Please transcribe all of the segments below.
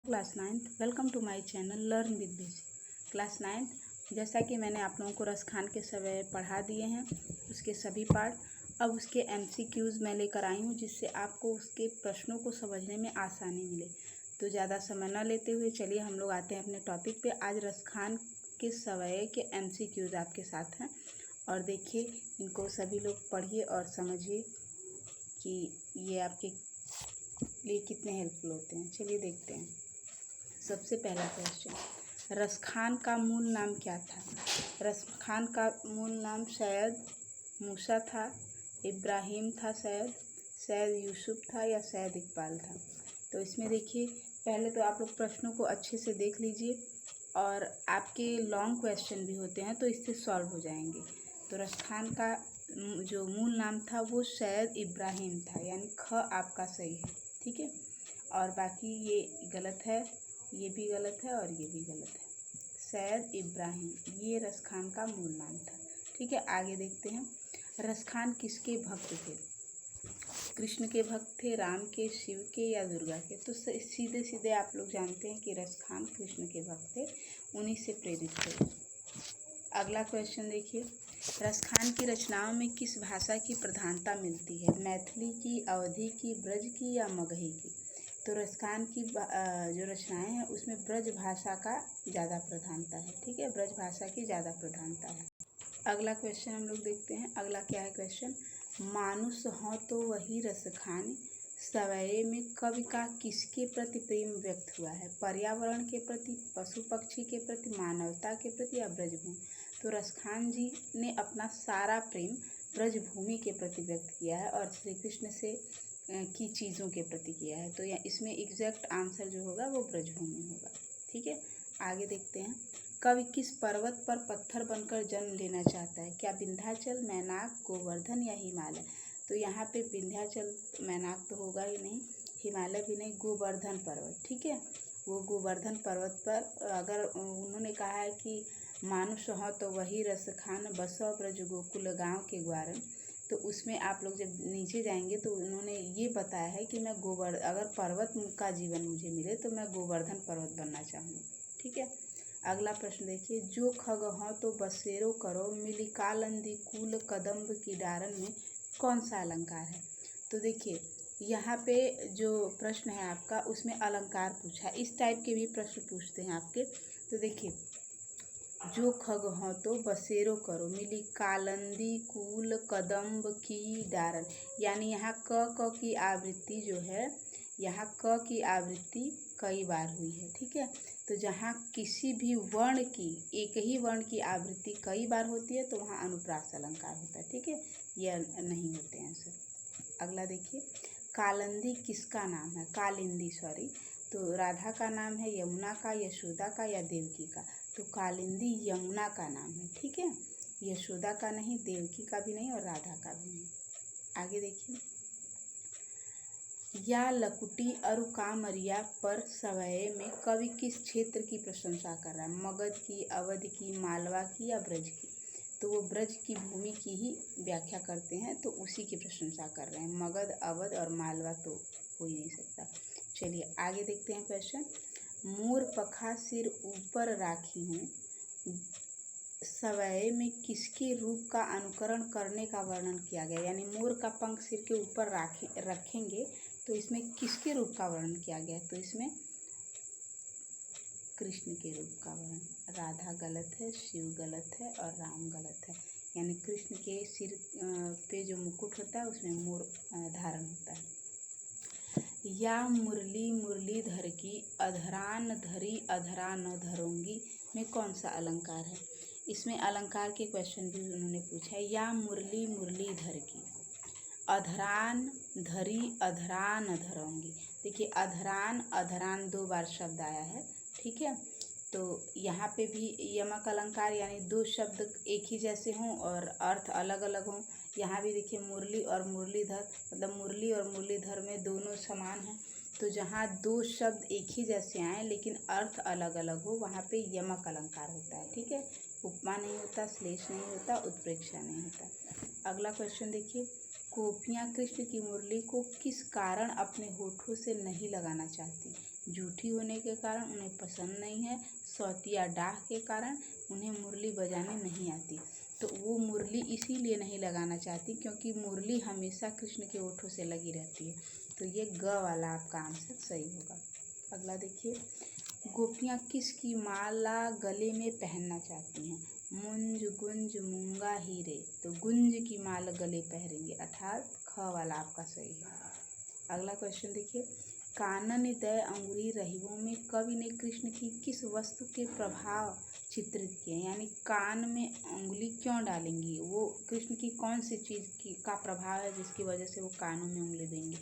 Class 9th welcome to my channel learn with BG. Class 9th जैसा कि मैंने आप लोगों को रसखान के समय पढ़ा दिए हैं उसके सभी पार्ट। अब उसके एमसीक्यूज़ मैं लेकर आई हूँ जिससे आपको उसके प्रश्नों को समझने में आसानी मिले। तो ज़्यादा समय न लेते हुए चलिए हम लोग आते हैं अपने टॉपिक पे। आज रसखान के समय के एमसीक्यूज़ आपके साथ हैं और देखिए इनको सभी लोग पढ़िए और समझिए कि ये आपके लिए कितने हेल्पफुल होते हैं। चलिए देखते हैं। सबसे पहला क्वेश्चन, रसखान का मूल नाम क्या था? रसखान का मूल नाम सैयद मूसा था, इब्राहिम था, सैयद यूसुफ था या सैयद इकबाल था। तो इसमें देखिए पहले तो आप लोग प्रश्नों को अच्छे से देख लीजिए और आपके लॉन्ग क्वेश्चन भी होते हैं तो इससे सॉल्व हो जाएंगे। तो रसखान का जो मूल नाम था वो सैयद इब्राहिम था, यानी ख आपका सही है, ठीक है। और बाकी ये गलत है, ये भी गलत है और ये भी गलत है। सैयद इब्राहिम ये रसखान का मूल नाम था, ठीक है। आगे देखते हैं, रसखान किसके भक्त थे? कृष्ण के भक्त थे, राम के, शिव के या दुर्गा के? तो सीधे सीधे आप लोग जानते हैं कि रसखान कृष्ण के भक्त थे, उन्हीं से प्रेरित थे। अगला क्वेश्चन देखिए, रसखान की रचनाओं में किस भाषा की प्रधानता मिलती है? मैथिली की, अवधी की, ब्रज की या मगही की? तो रसखान की जो रचनाएं हैं उसमें ब्रज भाषा का ज़्यादा प्रधानता है, ठीक है, ब्रज भाषा की ज़्यादा प्रधानता है। अगला क्वेश्चन हम लोग देखते हैं। अगला क्या है क्वेश्चन, मानुष हों तो वही रसखान सवये में कवि का किसके प्रति प्रेम व्यक्त हुआ है? पर्यावरण के प्रति, पशु पक्षी के प्रति, मानवता के प्रति या ब्रजभूमि? तो रसखान जी ने अपना सारा प्रेम ब्रजभूमि के प्रति व्यक्त किया है और श्री कृष्ण से की चीज़ों के प्रति किया है। तो यहाँ इसमें एग्जैक्ट आंसर जो होगा वो ब्रजभूमि होगा, ठीक है। आगे देखते हैं, कवि किस पर्वत पर पत्थर बनकर जन्म लेना चाहता है? क्या विंध्याचल, मैनाक, गोवर्धन या हिमालय? तो यहाँ पे विंध्याचल मैनाक तो होगा ही नहीं, हिमालय भी नहीं, गोवर्धन पर्वत, ठीक है। वो गोवर्धन पर्वत पर अगर उन्होंने कहा है कि मानुष हो तो वही रसखान बसो ब्रज गोकुल गाँव के ग्वारन, तो उसमें आप लोग जब नीचे जाएंगे तो उन्होंने ये बताया है कि मैं अगर पर्वत का जीवन मुझे मिले तो मैं गोवर्धन पर्वत बनना चाहूँगी, ठीक है। अगला प्रश्न देखिए, जो खग हों तो बसेरो करो मिली कालंदी कूल कदम्ब की डारन में कौन सा अलंकार है? तो देखिए यहाँ पे जो प्रश्न है आपका उसमें अलंकार पूछा है, इस टाइप के भी प्रश्न पूछते हैं आपके। तो देखिए, जो खग हों तो बसेरो करो मिली कालंदी कूल कदम्ब की डारन, यानी यहाँ क की आवृत्ति जो है, यहाँ क की आवृत्ति कई बार हुई है, ठीक है। तो जहाँ किसी भी वर्ण की, एक ही वर्ण की आवृत्ति कई बार होती है तो वहाँ अनुप्रास अलंकार होता है, ठीक है, यह नहीं होते हैं आंसर। अगला देखिए, कालिंदी किसका नाम है? कालिंदी सॉरी, तो राधा का नाम है, यमुना का, यशोदा का या देवकी का? तो कालिंदी यमुना का नाम है, ठीक है, यशोदा का नहीं, देवकी का भी नहीं और राधा का भी नहीं। आगे देखिए, या लकुटी अरु कामरिया पर सवये में कवि किस क्षेत्र की प्रशंसा कर रहा है? मगध की, अवध की, मालवा की या ब्रज की? तो वो ब्रज की भूमि की ही व्याख्या करते हैं तो उसी की प्रशंसा कर रहे हैं। मगध, अवध और मालवा तो हो ही नहीं सकता। चलिए आगे देखते हैं क्वेश्चन, मोर पखा सिर ऊपर राखी हूँ सवये में किसके रूप का अनुकरण करने का वर्णन किया गया? यानी मोर का पंख सिर के ऊपर रखेंगे तो इसमें किसके रूप का वर्णन किया गया? तो इसमें कृष्ण के रूप का वर्णन। राधा गलत है, शिव गलत है और राम गलत है, यानी कृष्ण के सिर पे जो मुकुट होता है उसमें मोर धारण होता है। या मुरली मुरलीधर की अधरान धरी अधरा न धरूंगी में कौन सा अलंकार है? इसमें अलंकार के क्वेश्चन भी उन्होंने पूछा है। या मुरली मुरलीधर की अधरान धरी अधरान धरूंगी, देखिए अधरान अधरान दो बार शब्द आया है, ठीक है। तो यहाँ पे भी यमक अलंकार, यानी दो शब्द एक ही जैसे हों और अर्थ अलग अलग हों। यहाँ भी देखिए मुरली और मुरलीधर, मतलब मुरली और मुरलीधर में दोनों समान हैं, तो जहाँ दो शब्द एक ही जैसे आए लेकिन अर्थ अलग अलग हो वहाँ पे यमक अलंकार होता है, ठीक है। उपमा नहीं होता, श्लेष नहीं होता, उत्प्रेक्षा नहीं होता। अगला क्वेश्चन देखिए, गोपियाँ कृष्ण की मुरली को किस कारण अपने होठों से नहीं लगाना चाहती? जूठी होने के कारण उन्हें पसंद नहीं है, सौतिया डाह के कारण उन्हें मुरली बजाने नहीं आती। तो वो मुरली इसीलिए नहीं लगाना चाहती क्योंकि मुरली हमेशा कृष्ण के ओठों से लगी रहती है। तो ये ग वाला आपका आंसर सही होगा। अगला देखिए, गोपियाँ किसकी माला गले में पहनना चाहती हैं? मुंज, गुंज, मूंगा, हीरे। तो गुंज की माला गले पहनेंगे, अर्थात ख वाला आपका सही है। अगला क्वेश्चन देखिए, कानन दय अंगुरी रहिबों में कवि ने कृष्ण की किस वस्तु के प्रभाव चित्रित किए? यानी कान में उंगली क्यों डालेंगी? वो कृष्ण की कौन सी चीज़ की का प्रभाव है जिसकी वजह से वो कानों में उंगली देंगी?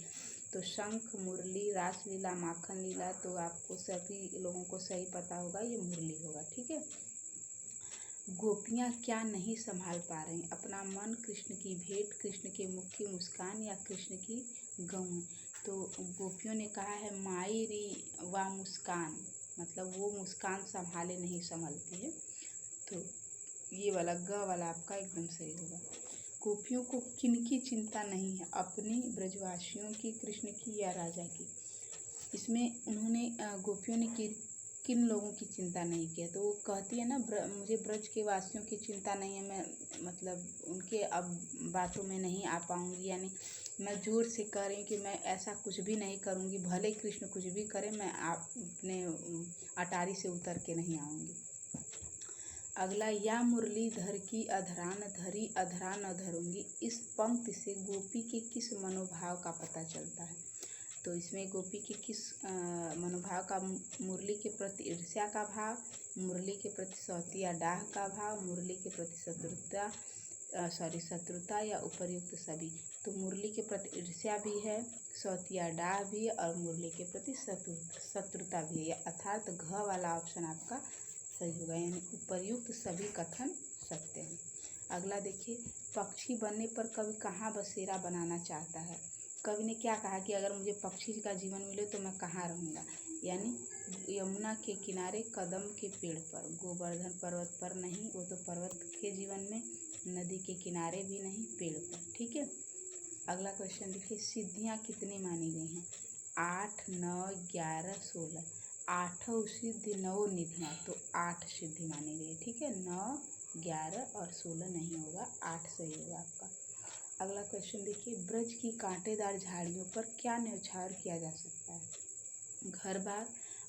तो शंख, मुरली, रासलीला, माखन लीला। तो आपको सभी लोगों को सही पता होगा, ये मुरली होगा। ठीक है। गोपियाँ क्या नहीं संभाल पा रही? अपना मन, कृष्ण की भेंट, कृष्ण के मुख की मुस्कान या कृष्ण की गौएं। तो गोपियों ने कहा है माई री वा मुस्कान, मतलब वो मुस्कान संभाले नहीं संभलती है। तो ये वाला ग वाला आपका एकदम सही होगा। गोपियों को किनकी चिंता नहीं है? अपनी, ब्रजवासियों की, कृष्ण की या राजा की? इसमें उन्होंने गोपियों ने किन लोगों की चिंता नहीं की है? तो वो कहती है ना, मुझे ब्रज के वासियों की चिंता नहीं है, मैं मतलब उनके अब बातों में नहीं आ पाऊँगी, यानी मैं जोर से कह रही हूँ कि मैं ऐसा कुछ भी नहीं करूँगी, भले कृष्ण कुछ भी करें, मैं अपने अटारी से उतर के नहीं आऊँगी। अगला, या मुरली धर की अधरा न धरी, अधरा न धरूंगी। इस पंक्ति से गोपी के किस मनोभाव का पता चलता है? तो इसमें गोपी के किस मनोभाव का? मुरली के प्रति ईर्ष्या का भाव, मुरली के प्रति सौतिया डाह का भाव, मुरली के प्रति शत्रुता या उपर्युक्त सभी। तो मुरली के प्रति ईर्ष्या भी है, सौतिया डाह भी है और मुरली के प्रति शत्रुता भी है, अर्थात घ वाला ऑप्शन आपका सही होगा, यानी उपर्युक्त सभी कथन सत्य हैं। अगला देखिए, पक्षी बनने पर कवि कहाँ बसेरा बनाना चाहता है? कवि ने क्या कहा कि अगर मुझे पक्षी का जीवन मिले तो मैं कहाँ रहूँगा? यानी यमुना के किनारे कदम के पेड़ पर, गोवर्धन पर्वत पर नहीं, वो तो पर्वत के जीवन में, नदी के किनारे भी नहीं, पेड़ पर। ठीक है। अगला क्वेश्चन देखिए, सिद्धियाँ कितनी मानी गई हैं? 8, 9, 11, 16। 8 सिद्धि 9 निधियाँ, तो 8 सिद्धि मानी गई। ठीक है। 9, 11 और 16 नहीं होगा, 8 सही होगा आपका। अगला क्वेश्चन देखिए, ब्रज की कांटेदार झाड़ियों पर क्या न्यौछावर किया जा सकता है? घर बार,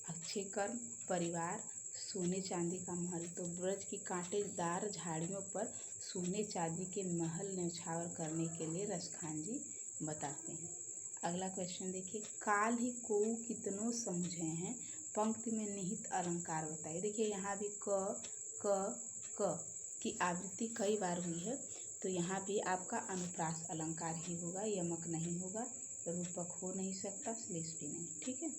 अच्छे कर्म, परिवार, सोने चांदी का महल। तो ब्रज की कांटेदार झाड़ियों पर सोने चांदी के महल न्यौछावर करने के लिए रसखान जी बताते हैं। अगला क्वेश्चन देखिए, काल ही कोऊ कितनों समझे हैं, पंक्ति में निहित अलंकार बताइए। देखिए यहाँ भी क की आवृत्ति कई बार हुई है, तो यहाँ भी आपका अनुप्रास अलंकार ही होगा, यमक नहीं होगा, रूपक हो नहीं सकता, श्लेष भी नहीं। ठीक है।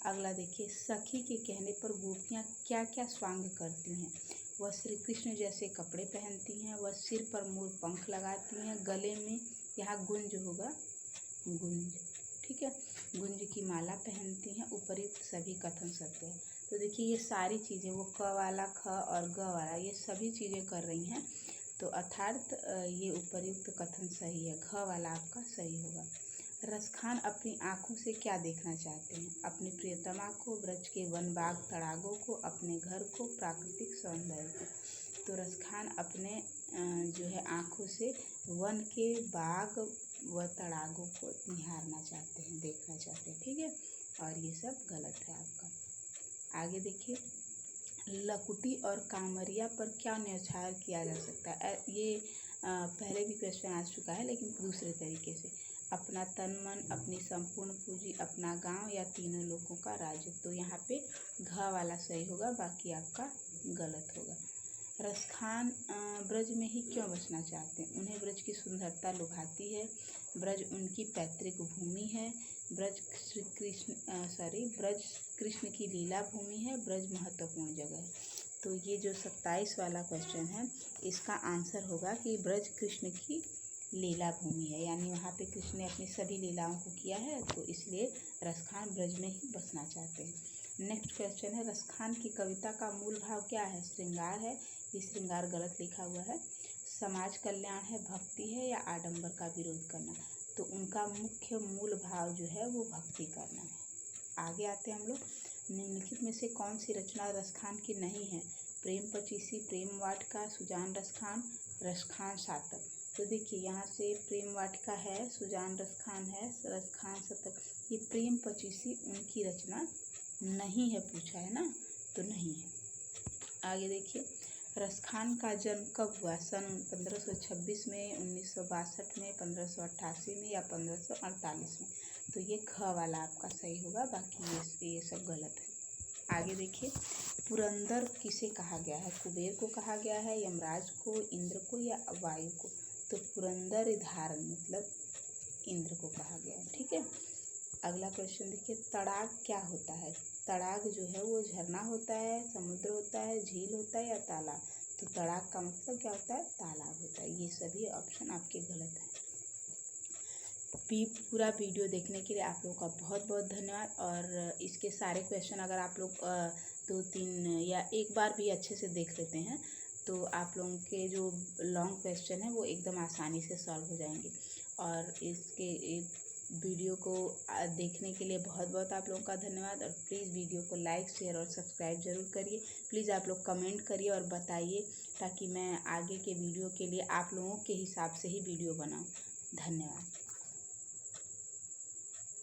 अगला देखिए, सखी के कहने पर गोपियाँ क्या क्या स्वांग करती हैं? वह श्री कृष्ण जैसे कपड़े पहनती हैं, वह सिर पर मोर पंख लगाती हैं, गले में, यहाँ गुंज होगा, गुंज। ठीक है। गुंज की माला पहनती हैं, उपयुक्त सभी कथन सत्य है। तो देखिए ये सारी चीज़ें, वो क वाला, ख और ग वाला, ये सभी चीज़ें कर रही हैं, तो अर्थात ये उपयुक्त कथन सही है, घ वाला आपका सही होगा। रसखान अपनी आँखों से क्या देखना चाहते हैं? अपनी प्रियतमा को, ब्रज के वन बाग तड़ागों को, अपने घर को, प्राकृतिक सौंदर्य को। तो रसखान अपने जो है आँखों से वन के बाग व तड़ागों को निहारना चाहते हैं, देखना चाहते हैं। ठीक है। और ये सब गलत है आपका। आगे देखिए, लकुटी और कामरिया पर क्या न्यौछावर किया जा सकता है? ये पहले भी क्वेश्चन आ चुका है लेकिन दूसरे तरीके से। अपना तन मन, अपनी संपूर्ण पूंजी, अपना गांव या तीनों लोगों का राज्य। तो यहाँ पे घ वाला सही होगा, बाकी आपका गलत होगा। रसखान ब्रज में ही क्यों बसना चाहते हैं? उन्हें ब्रज की सुंदरता लुभाती है, ब्रज उनकी पैतृक भूमि है, ब्रज कृष्ण की लीला भूमि है, ब्रज महत्वपूर्ण जगह है। तो ये जो 27 वाला क्वेश्चन है, इसका आंसर होगा कि ब्रज कृष्ण की लीला भूमि है, यानी वहाँ पे कृष्ण ने अपनी सभी लीलाओं को किया है, तो इसलिए रसखान ब्रज में ही बसना चाहते हैं। नेक्स्ट क्वेश्चन है, रसखान की कविता का मूल भाव क्या है? श्रृंगार है, ये श्रृंगार गलत लिखा हुआ है। समाज कल्याण है, भक्ति है या आडंबर का विरोध करना? तो उनका मुख्य मूल भाव जो है वो भक्ति करना है। आगे आते हैं हम लोग। निम्नलिखित में से कौन सी रचना रसखान की नहीं है? प्रेम पचीसी, प्रेम वाटिका, सुजान रसखान, रसखान शतक। तो देखिए यहाँ से प्रेम वाटिका है, सुजान रसखान है, रसखान शतक। ये प्रेम पचीसी उनकी रचना नहीं है, पूछा है ना, तो नहीं है। आगे देखिए, रसखान का जन्म कब हुआ? सन 1526 में, 1962 में, 1588 में या 1548 में? तो ये ख वाला आपका सही होगा, बाकी ये सब गलत है। आगे देखिए, पुरंदर किसे कहा गया है? कुबेर को कहा गया है, यमराज को, इंद्र को या वायु को? तो पुरंदर धारण मतलब इंद्र को कहा गया है। ठीक है। अगला क्वेश्चन देखिए, तड़ाग क्या होता है? तड़ाग जो है वो झरना होता है, समुद्र होता है, झील होता है या तालाब? तो तड़ाग का मतलब क्या होता है? तालाब होता है। ये सभी ऑप्शन आपके गलत हैं। पूरा वीडियो देखने के लिए आप लोगों का बहुत बहुत धन्यवाद। और इसके सारे क्वेश्चन अगर आप लोग 2-3 या एक बार भी अच्छे से देख लेते हैं तो आप लोगों के जो लॉन्ग क्वेश्चन है वो एकदम आसानी से सॉल्व हो जाएंगे। और इसके वीडियो को देखने के लिए बहुत बहुत आप लोगों का धन्यवाद। और प्लीज़ वीडियो को लाइक, शेयर और सब्सक्राइब ज़रूर करिए। प्लीज़ आप लोग कमेंट करिए और बताइए, ताकि मैं आगे के वीडियो के लिए आप लोगों के हिसाब से ही वीडियो बनाऊँ। धन्यवाद।